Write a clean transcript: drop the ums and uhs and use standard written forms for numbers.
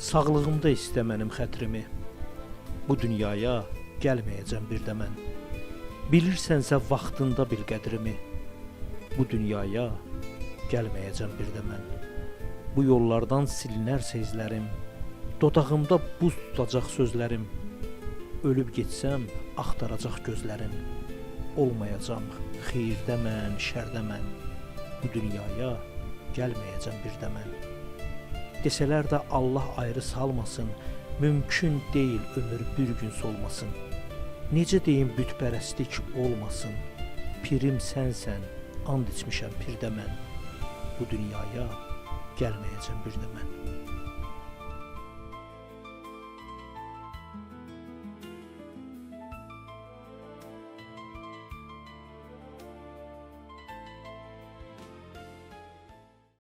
Sağlığımda istə mənim xətrimi, bu dünyaya gəlməyəcəm bir də mən. Bilirsənsə vaxtında bil qədrimi, bu dünyaya gəlməyəcəm bir də mən. Bu yollardan silinərsə izlərim, dodağımda buz tutacaq sözlərim. Ölüb getsəm axtaracaq gözlərim. Olmayacam xeyirdə mən, şərdə mən. Bu dünyaya gəlməyəcəm bir də mən. Desələr də Allah ayrı salmasın, mümkün deyil ömür bir gün solmasın. Necə deyim bütpərəstlik olmasın, pirim sənsən, and içmişəm pirdə mən. Bu dünyaya gəlməyəcəm bir də mən.